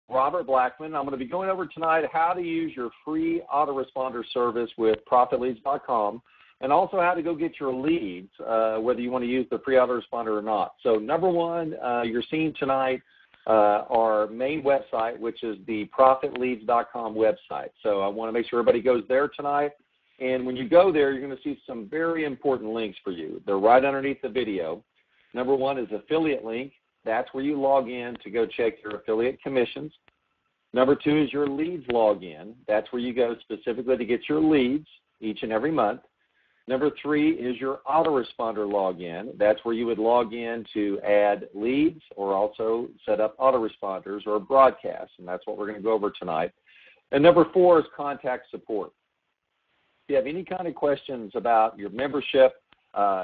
Robert Blackman. I'm going to be going over tonight how to use your free autoresponder service with ProfitLeads.com and also how to go get your leads, whether you want to use the free autoresponder or not. So number one, you're seeing tonight our main website, which is the ProfitLeads.com website. So I want to make sure everybody goes there tonight. And when you go there, you're going to see some very important links for you. They're right underneath the video. Number one is affiliate link. That's where you log in to go check your affiliate commissions. Number two is your leads login. That's where you go specifically to get your leads each and every month. Number three is your autoresponder login. That's where you would log in to add leads or also set up autoresponders or broadcasts, and that's what we're going to go over tonight. And number four is contact support. If you have any kind of questions about your membership,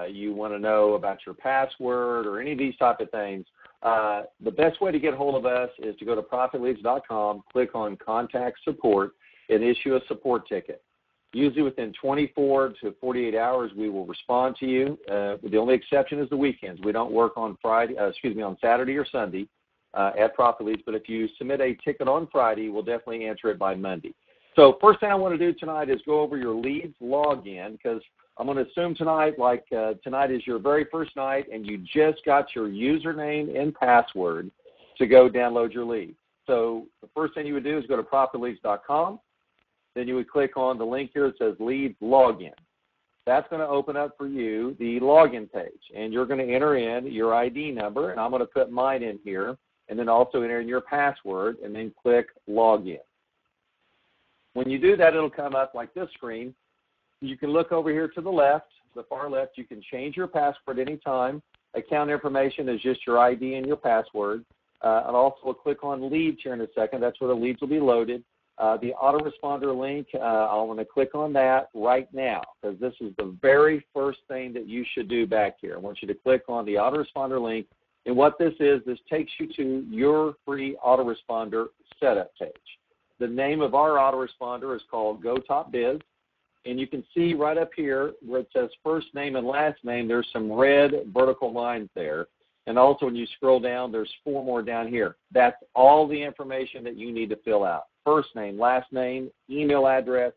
you want to know about your password or any of these type of things, the best way to get hold of us is to go to ProfitLeads.com, click on Contact Support, and issue a support ticket. Usually within 24 to 48 hours, we will respond to you. The only exception is the weekends. We don't work on on Saturday or Sunday at ProfitLeads, but if you submit a ticket on Friday, we'll definitely answer it by Monday. So first thing I want to do tonight is go over your leads login, because I'm going to assume tonight, tonight is your very first night and you just got your username and password to go download your leads. So the first thing you would do is go to ProfitLeads.com. Then you would click on the link here that says Leads Login. That's going to open up for you the login page, and you're going to enter in your ID number, and I'm going to put mine in here, and then also enter in your password, and then click Login. When you do that, it'll come up like this screen. You can look over here to the left, the far left. You can change your password anytime. Account information is just your ID and your password. And also we'll click on Leads here in a second. That's where the leads will be loaded. The autoresponder link, I want to click on that right now, because this is the very first thing that you should do back here. I want you to click on the autoresponder link. And what this takes you to your free autoresponder setup page. The name of our autoresponder is called GoTopBiz. And you can see right up here where it says first name and last name, there's some red vertical lines there. And also when you scroll down, there's 4 more down here. That's all the information that you need to fill out. First name, last name, email address,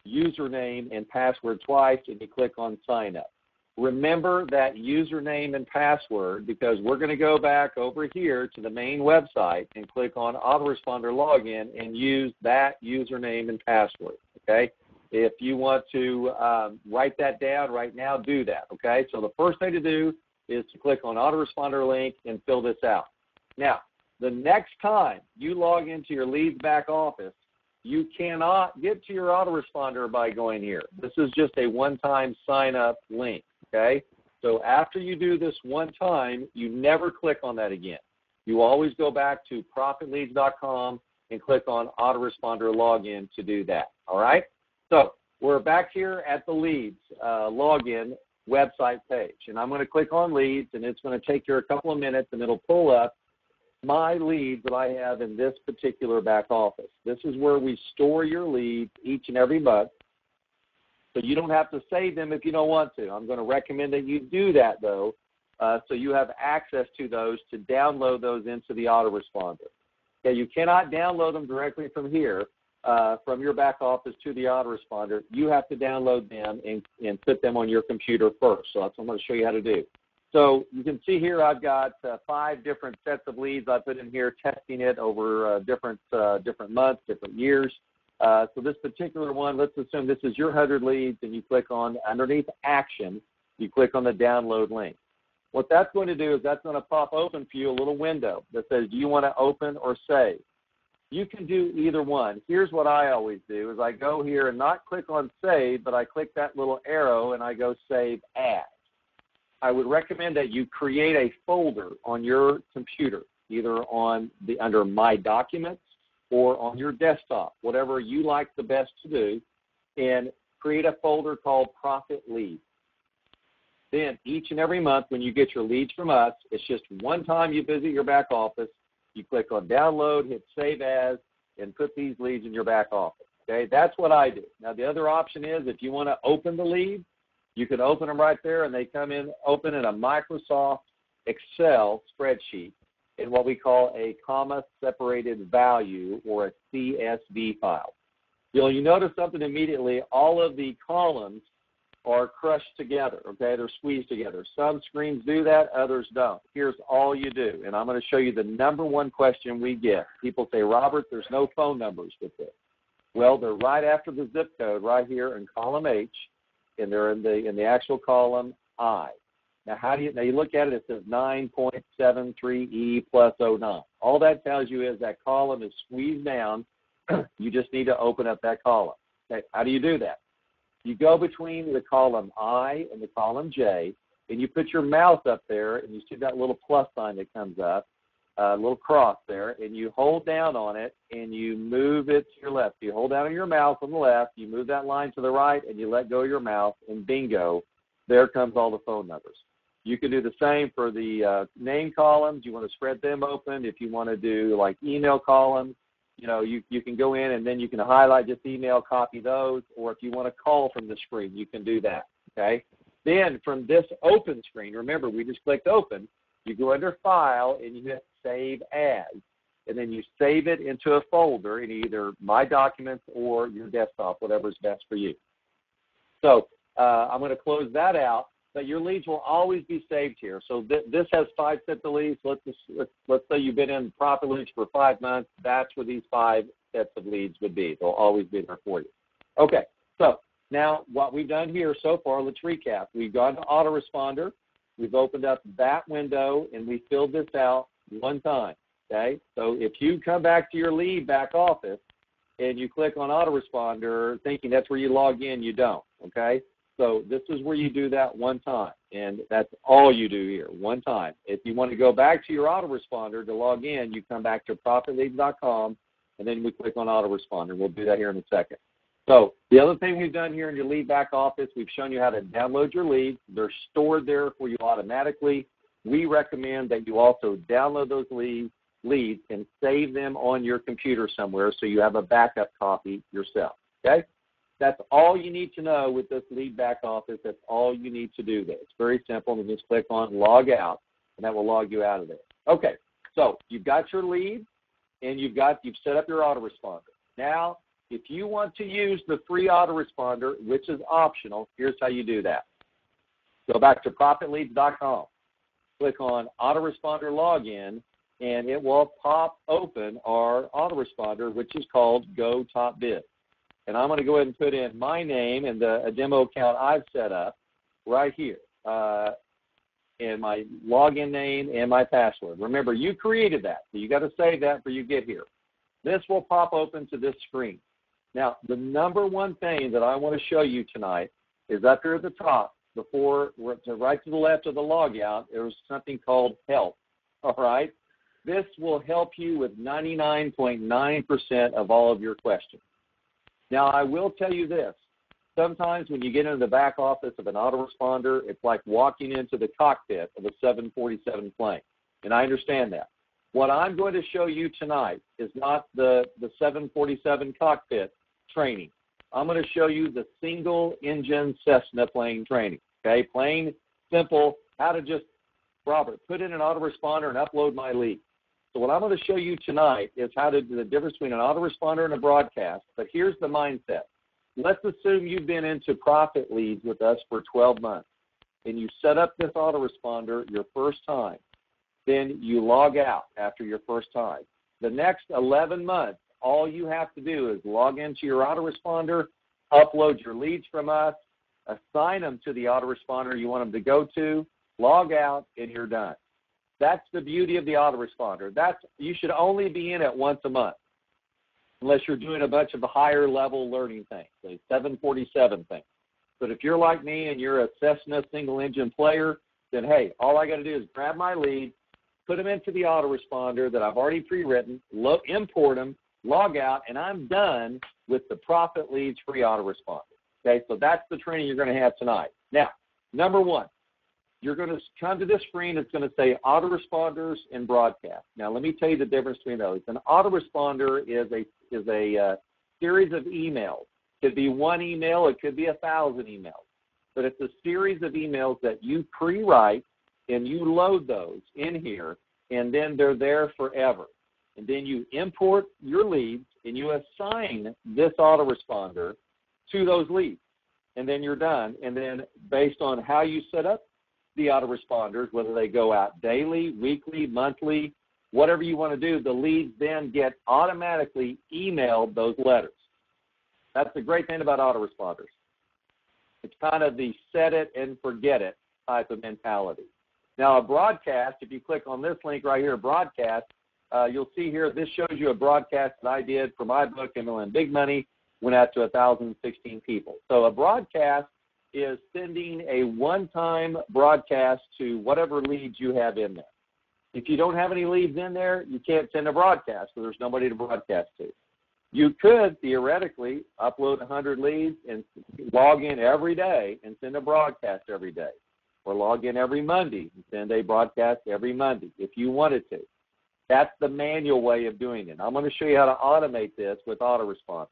username, and password twice, and you click on sign up. Remember that username and password, because we're going to go back over here to the main website and click on autoresponder login and use that username and password, okay? If you want to write that down right now, do that, okay? So the first thing to do is to click on autoresponder link and fill this out. Now, the next time you log into your leads back office, you cannot get to your autoresponder by going here. This is just a one-time sign-up link, okay? So after you do this one time, you never click on that again. You always go back to ProfitLeads.com and click on autoresponder login to do that, all right? So we're back here at the leads login website page, and I'm going to click on leads, and it's going to take you a couple of minutes, and it'll pull up my leads that I have in this particular back office. This is where we store your leads each and every month, so you don't have to save them if you don't want to. I'm going to recommend that you do that, though, so you have access to those to download those into the autoresponder. Okay, you cannot download them directly from here, from your back office to the autoresponder. You have to download them and put them on your computer first. So that's what I'm going to show you how to do. So you can see here I've got 5 different sets of leads I put in here, testing it over different months, different years. So this particular one, let's assume this is your 100 leads, and you click on underneath Action, you click on the download link. What that's going to do is that's going to pop open for you a little window that says, do you want to open or save? You can do either one. Here's what I always do is I go here and not click on save, but I click that little arrow and I go save as. I would recommend that you create a folder on your computer, either under My Documents or on your desktop, whatever you like the best to do, and create a folder called Profit Leads. Then each and every month when you get your leads from us, it's just one time you visit your back office, you click on download, hit save as, and put these leads in your back office. Okay, that's what I do. Now the other option is if you want to open the leads, you can open them right there, and they come in open in a Microsoft Excel spreadsheet. in what we call a comma-separated value, or a CSV file. You notice something immediately. All of the columns are crushed together, okay? They're squeezed together. Some screens do that, others don't. Here's all you do, and I'm going to show you the number one question we get. People say, Robert, there's no phone numbers with this. Well, they're right after the zip code right here in column H, and they're in the actual column I. Now, you look at it, it says 9.73E plus 09. All that tells you is that column is squeezed down. You just need to open up that column. Okay, how do you do that? You go between the column I and the column J, and you put your mouse up there, and you see that little plus sign that comes up, a little cross there, and you hold down on it, and you move it to your left. You hold down on your mouse on the left, you move that line to the right, and you let go of your mouse, and bingo, there comes all the phone numbers. You can do the same for the name columns. You want to spread them open. If you want to do like email columns, you can go in and then you can highlight, just email, copy those, or if you want to call from the screen, you can do that, okay? Then from this open screen, remember, we just clicked open, you go under File and you hit Save As, and then you save it into a folder in either My Documents or your desktop, whatever's best for you. So I'm going to close that out, but your leads will always be saved here. So this has 5 sets of leads. Let's say you've been in Profit Leads for 5 months. That's where these 5 sets of leads would be. They'll always be there for you. Okay, so now what we've done here so far, let's recap. We've gone to Autoresponder. We've opened up that window, and we filled this out one time, okay? So if you come back to your lead back office and you click on Autoresponder thinking that's where you log in, you don't, okay? So this is where you do that one time, and that's all you do here, one time. If you want to go back to your Autoresponder to log in, you come back to ProfitLeads.com, and then we click on Autoresponder. We'll do that here in a second. So the other thing we've done here in your lead back office, we've shown you how to download your leads. They're stored there for you automatically. We recommend that you also download those leads and save them on your computer somewhere so you have a backup copy yourself, okay? That's all you need to know with this lead back office. That's all you need to do there. It's very simple. And just click on Log Out, and that will log you out of there. Okay, so you've got your lead, and you've set up your autoresponder. Now, if you want to use the free autoresponder, which is optional, here's how you do that. Go back to ProfitLeads.com. Click on Autoresponder Login, and it will pop open our autoresponder, which is called Go Top Bid. And I'm going to go ahead and put in my name and a demo account I've set up right here, and my login name and my password. Remember, you created that, so you got to save that before you get here. This will pop open to this screen. Now, the number one thing that I want to show you tonight is up here at the top, right to the left of the logout, there's something called Help, all right? This will help you with 99.9% of all of your questions. Now, I will tell you this. Sometimes when you get into the back office of an autoresponder, it's like walking into the cockpit of a 747 plane, and I understand that. What I'm going to show you tonight is not the 747 cockpit training. I'm going to show you the single-engine Cessna plane training, okay? Plain, simple, how to just, Robert, put in an autoresponder and upload my lead. So what I'm going to show you tonight is how to do the difference between an autoresponder and a broadcast. But here's the mindset. Let's assume you've been into Profit Leads with us for 12 months, and you set up this autoresponder your first time. Then you log out after your first time. The next 11 months, all you have to do is log into your autoresponder, upload your leads from us, assign them to the autoresponder you want them to go to, log out, and you're done. That's the beauty of the autoresponder. You should only be in it once a month, unless you're doing a bunch of the higher level learning things, the 747 things. But if you're like me and you're a Cessna single engine player, then hey, all I got to do is grab my lead, put them into the autoresponder that I've already pre-written, import them, log out, and I'm done with the Profit Leads free autoresponder. Okay, so that's the training you're going to have tonight. Now, number one, you're going to come to this screen. It's going to say autoresponders and broadcast. Now, let me tell you the difference between those. An autoresponder is a series of emails. It could be one email. It could be 1,000 emails. But it's a series of emails that you pre-write, and you load those in here, and then they're there forever. And then you import your leads, and you assign this autoresponder to those leads. And then you're done. And then based on how you set up the autoresponders, whether they go out daily, weekly, monthly, whatever you want to do, the leads then get automatically emailed those letters. That's the great thing about autoresponders. It's kind of the set it and forget it type of mentality. Now, a broadcast, if you click on this link right here, broadcast, you'll see here, this shows you a broadcast that I did for my book, MLM Big Money, went out to 1,016 people. So a broadcast is sending a one-time broadcast to whatever leads you have in there. If you don't have any leads in there, you can't send a broadcast, so there's nobody to broadcast to. You could, theoretically, upload 100 leads and log in every day and send a broadcast every day. Or log in every Monday and send a broadcast every Monday if you wanted to. That's the manual way of doing it. I'm going to show you how to automate this with autoresponders.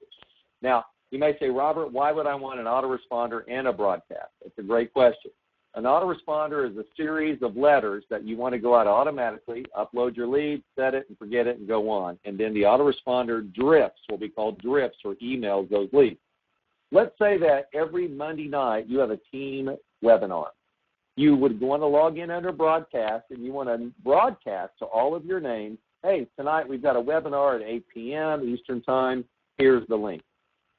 Now, you may say, Robert, why would I want an autoresponder and a broadcast? That's a great question. An autoresponder is a series of letters that you want to go out automatically, upload your lead, set it and forget it, and go on. And then the autoresponder drifts, what we call drifts, or emails those leads. Let's say that every Monday night you have a team webinar. You would want to log in under broadcast, and you want to broadcast to all of your names, hey, tonight we've got a webinar at 8 p.m. Eastern Time. Here's the link.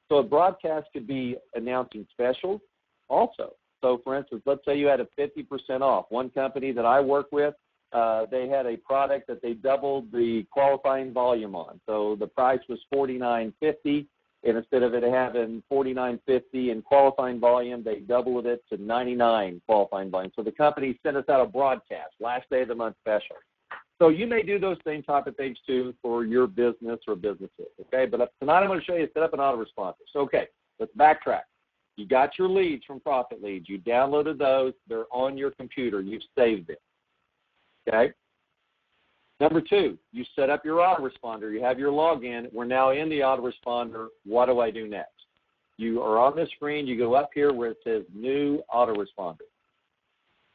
So a broadcast could be announcing specials also. So, for instance, let's say you had a 50% off. One company that I work with, they had a product that they doubled the qualifying volume on. So the price was $49.50, and instead of it having $49.50 in qualifying volume, they doubled it to $99 qualifying volume. So the company sent us out a broadcast, last day of the month special. So you may do those same type of things too for your business or businesses, okay? But tonight I'm going to show you how to set up an autoresponder. So, okay, let's backtrack. You got your leads from Profit Leads. You downloaded those. They're on your computer. You've saved them, okay? Number two, you set up your autoresponder. You have your login. We're now in the autoresponder. What do I do next? You are on the screen. You go up here where it says New Autoresponder.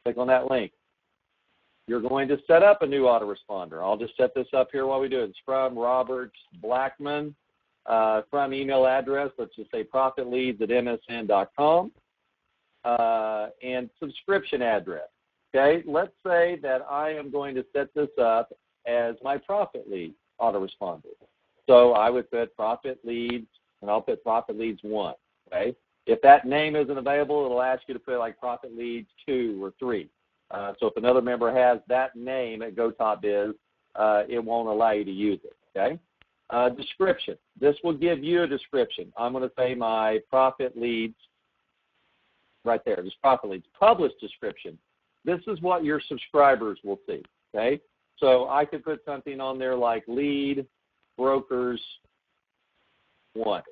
Click on that link. You're going to set up a new autoresponder. I'll just set this up here while we do it. It's from Robert Blackman, from email address. Let's just say profitleads@msn.com, and subscription address. Okay, let's say that I am going to set this up as my Profit Lead autoresponder. So I would put Profit Leads, and I'll put Profit Leads 1. Okay, if that name isn't available, it'll ask you to put like Profit Leads 2 or 3. So if another member has that name at GoTopBiz, it won't allow you to use it, okay? Description. This will give you a description. I'm going to say my Profit Leads right there, just Profit Leads. Publish description. This is what your subscribers will see, okay? So I could put something on there like Lead Brokers 1,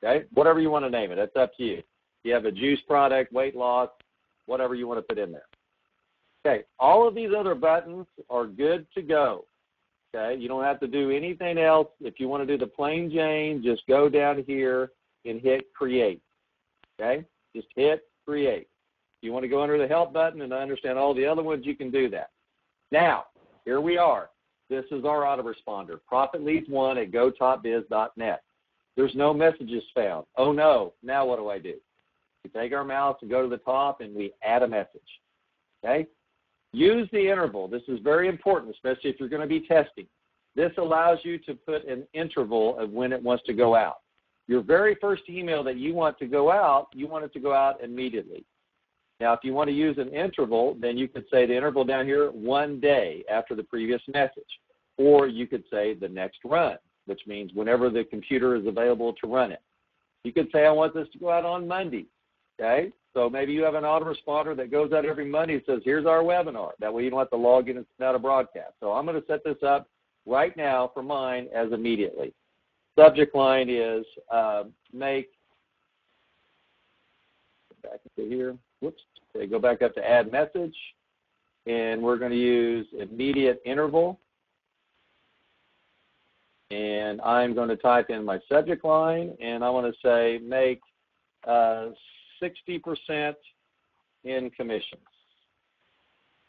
okay? Whatever you want to name it, that's up to you. You have a juice product, weight loss, whatever you want to put in there. Okay, all of these other buttons are good to go. Okay, you don't have to do anything else. If you want to do the plain Jane, just go down here and hit Create. Okay, just hit Create. If you want to go under the Help button and understand all the other ones, you can do that. Now, here we are. This is our autoresponder, Profit Leads 1 at gotopbiz.net. There's no messages found. Oh, no, now what do? We take our mouse and go to the top, and we add a message. Okay? Use the interval. This is very important, especially if you're going to be testing. This allows you to put an interval of when it wants to go out. Your very first email that you want to go out, you want it to go out immediately. Now, if you want to use an interval, then you could say the interval down here, 1 day after the previous message. Or you could say the next run, which means whenever the computer is available to run it. You could say I want this to go out on Monday. Okay? So maybe you have an autoresponder that goes out every Monday and says, here's our webinar. That way you don't have to log in and send out a broadcast. So I'm going to set this up right now for mine as immediately. Subject line is make, back to here, whoops, okay, go back up to add message, and we're going to use immediate interval. And I'm going to type in my subject line, and I want to say make 60% in commissions.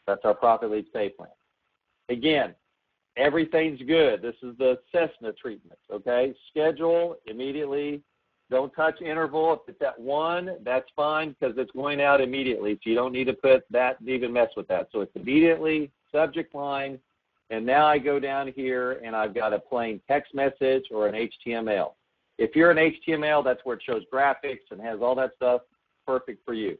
That's our Profit Leads pay plan. Again, everything's good. This is the Cessna treatment, okay? Schedule immediately. Don't touch interval. If it's at 1, that's fine because it's going out immediately, so you don't need to put that, even mess with that. So it's immediately, subject line, and now I go down here and I've got a plain text message or an HTML. If you're an HTML, that's where it shows graphics and has all that stuff. Perfect for you.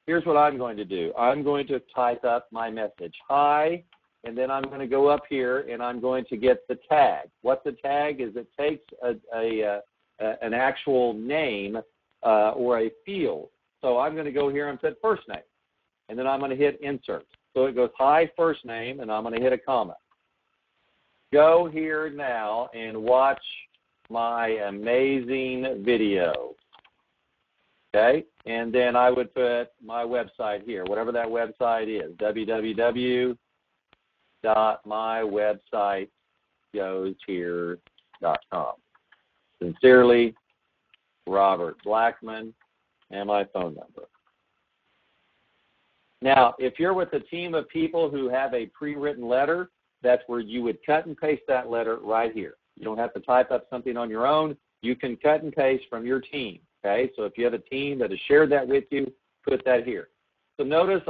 Here's what I'm going to do. I'm going to type up my message. Hi, and then I'm going to go up here and I'm going to get the tag. What the tag is, it takes an actual name or a field. So I'm going to go here and put first name, and then I'm going to hit insert. So it goes hi, first name, and I'm going to hit a comma. Go here now and watch my amazing video. Okay? And then I would put my website here, whatever that website is, www.mywebsitegoeshere.com. Sincerely, Robert Blackman, and my phone number. Now, if you're with a team of people who have a pre-written letter, that's where you would cut and paste that letter right here. You don't have to type up something on your own. You can cut and paste from your team, okay? So if you have a team that has shared that with you, put that here. So notice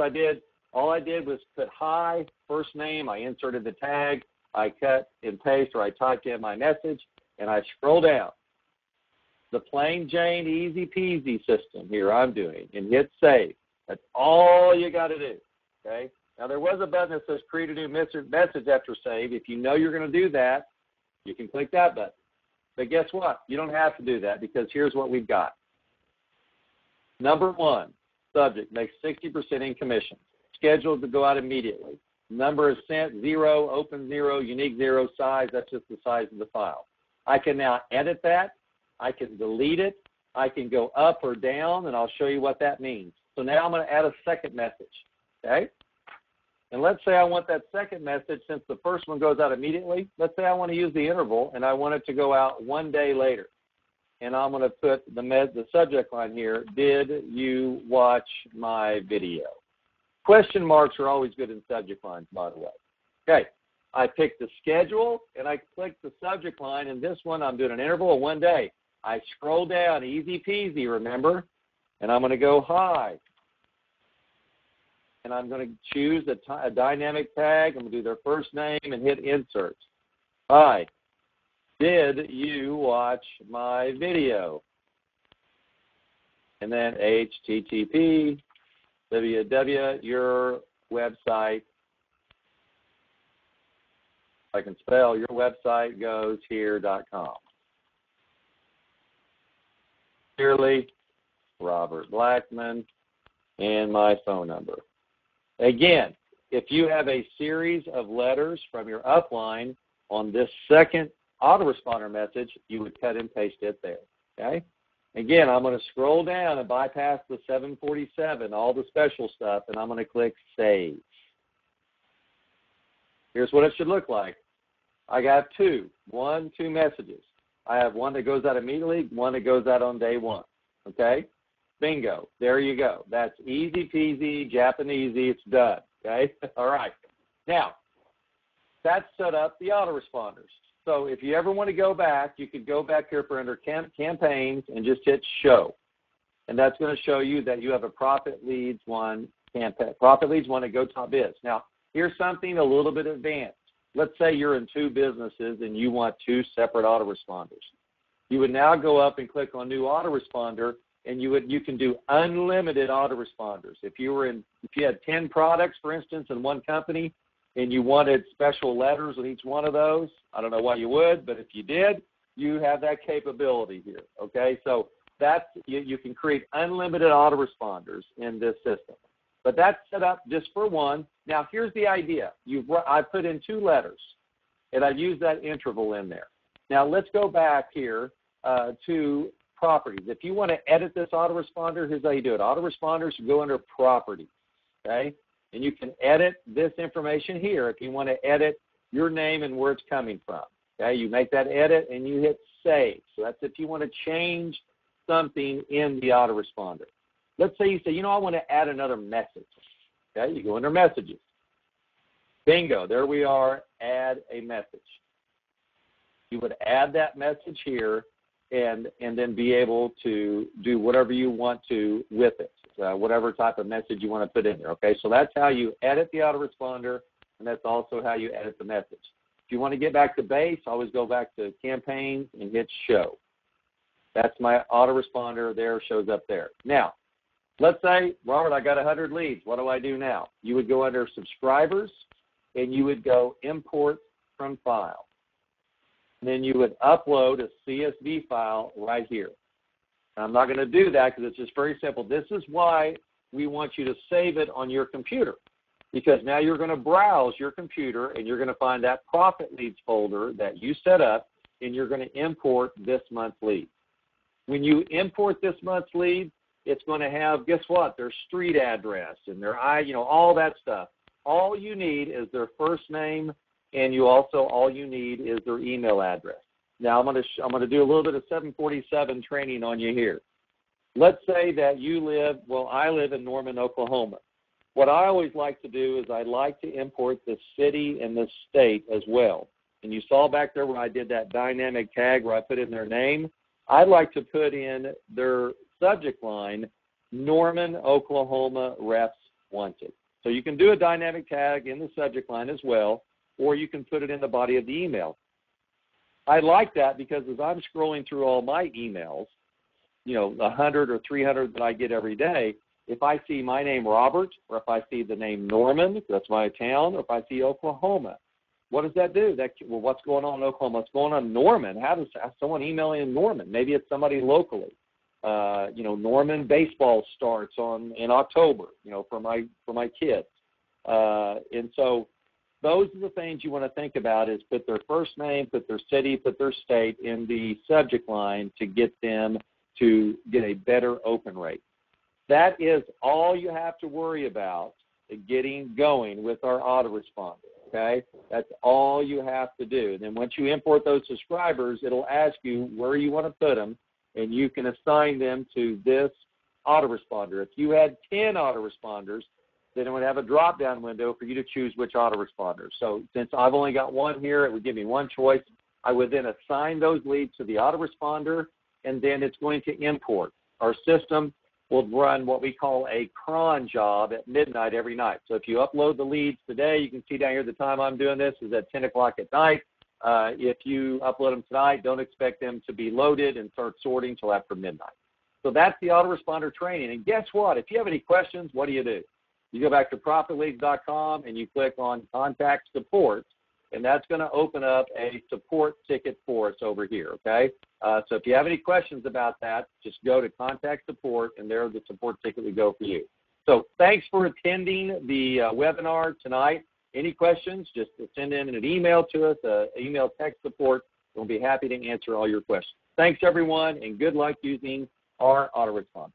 all I did was put hi, first name, I inserted the tag, I cut and paste, or I typed in my message, and I scroll down. The plain Jane, easy peasy system here I'm doing, and hit save. That's all you got to do, okay? Now, there was a button that says create a new message after save. If you know you're going to do that, you can click that button. But guess what? You don't have to do that because here's what we've got. Number 1, subject, makes 60% in commissions. Scheduled to go out immediately. Number is sent, 0, open 0, unique 0, size, that's just the size of the file. I can now edit that. I can delete it. I can go up or down, and I'll show you what that means. So now I'm going to add a second message, okay? And let's say I want that second message, since the first one goes out immediately, let's say I want to use the interval, and I want it to go out 1 day later. And I'm going to put the subject line here, did you watch my video? Question marks are always good in subject lines, by the way. Okay, I pick the schedule, and I click the subject line, and this one I'm doing an interval of 1 day. I scroll down, easy peasy, remember? And I'm going to go hi. And I'm going to choose a dynamic tag. I'm going to do their first name and hit insert. Hi. Did you watch my video? And then HTTP, www, your website. I can spell your website goes here.com. Sincerely, Robert Blackman, and my phone number. Again, if you have a series of letters from your upline on this second autoresponder message, you would cut and paste it there, okay? Again, I'm going to scroll down and bypass the 747, all the special stuff, and I'm going to click Save. Here's what it should look like. I got two messages. I have one that goes out immediately, one that goes out on day 1, okay? Bingo. There you go. That's easy peasy, Japanesey. It's done, okay? All right. Now, that set up the autoresponders. So if you ever want to go back, you could go back here for under campaigns and just hit show. And that's going to show you that you have a Profit Leads 1 campaign. Profit Leads 1 at GoTopBiz. Now, here's something a little bit advanced. Let's say you're in 2 businesses and you want 2 separate autoresponders. You would now go up and click on New Autoresponder, and you can do unlimited autoresponders. If you had 10 products, for instance, in one company, and you wanted special letters on each one of those, I don't know why you would, but if you did, you have that capability here. Okay, so that's you can create unlimited autoresponders in this system. But that's set up just for 1. Now, here's the idea. I put in 2 letters, and I've used that interval in there. Now, let's go back here to properties. If you want to edit this autoresponder, here's how you do it. Autoresponders go under properties, okay? And you can edit this information here if you want to edit your name and where it's coming from, okay? You make that edit, and you hit Save. So that's if you want to change something in the autoresponder. Let's say you say, I want to add another message. Okay, you go under Messages. Bingo, there we are, add a message. You would add that message here and then be able to do whatever you want to with it, whatever type of message you want to put in there, okay? So that's how you edit the autoresponder, and that's also how you edit the message. If you want to get back to base, always go back to campaigns and hit show. That's my autoresponder there, shows up there. Now, let's say, Robert, I got 100 leads. What do I do now? You would go under subscribers, and you would go import from file. And then you would upload a CSV file right here. Now, I'm not going to do that because it's just very simple. This is why we want you to save it on your computer, because now you're going to browse your computer and you're going to find that profit leads folder that you set up, and you're going to import this month's lead. When you import this month's lead, it's going to have, guess what, their street address and their all that stuff. All you need is their first name, and all you need is their email address. Now I'm going to do a little bit of 747 training on you here. Let's say that I live in Norman, Oklahoma. What I always like to do is I like to import the city and the state as well. And you saw back there where I did that dynamic tag where I put in their name. I'd like to put in their subject line, Norman, Oklahoma refs wanted. So you can do a dynamic tag in the subject line as well, or you can put it in the body of the email. I like that because as I'm scrolling through all my emails, 100 or 300 that I get every day, if I see my name Robert, or if I see the name Norman, that's my town, or if I see Oklahoma, what does that do? What's going on in Oklahoma? What's going on in Norman? How does someone email in Norman? Maybe it's somebody locally. Norman baseball starts in October, for my kids. And so those are the things you want to think about is put their first name, put their city, put their state in the subject line to get them to get a better open rate. That is all you have to worry about getting going with our autoresponder, okay? That's all you have to do. And then once you import those subscribers, it'll ask you where you want to put them, and you can assign them to this autoresponder. If you had 10 autoresponders, then it would have a drop-down window for you to choose which autoresponder. So since I've only got one here, it would give me one choice. I would then assign those leads to the autoresponder, and then it's going to import. Our system will run what we call a cron job at midnight every night. So if you upload the leads today, you can see down here the time I'm doing this is at 10 o'clock at night. If you upload them tonight, don't expect them to be loaded and start sorting until after midnight. So that's the autoresponder training. And guess what? If you have any questions, what do? You go back to profitleads.com and you click on Contact Support, and that's going to open up a support ticket for us over here, okay? So if you have any questions about that, just go to Contact Support, and there the support ticket will go for you. So thanks for attending the webinar tonight. Any questions, just send in an email to us, email text support. We'll be happy to answer all your questions. Thanks, everyone, and good luck using our autoresponder.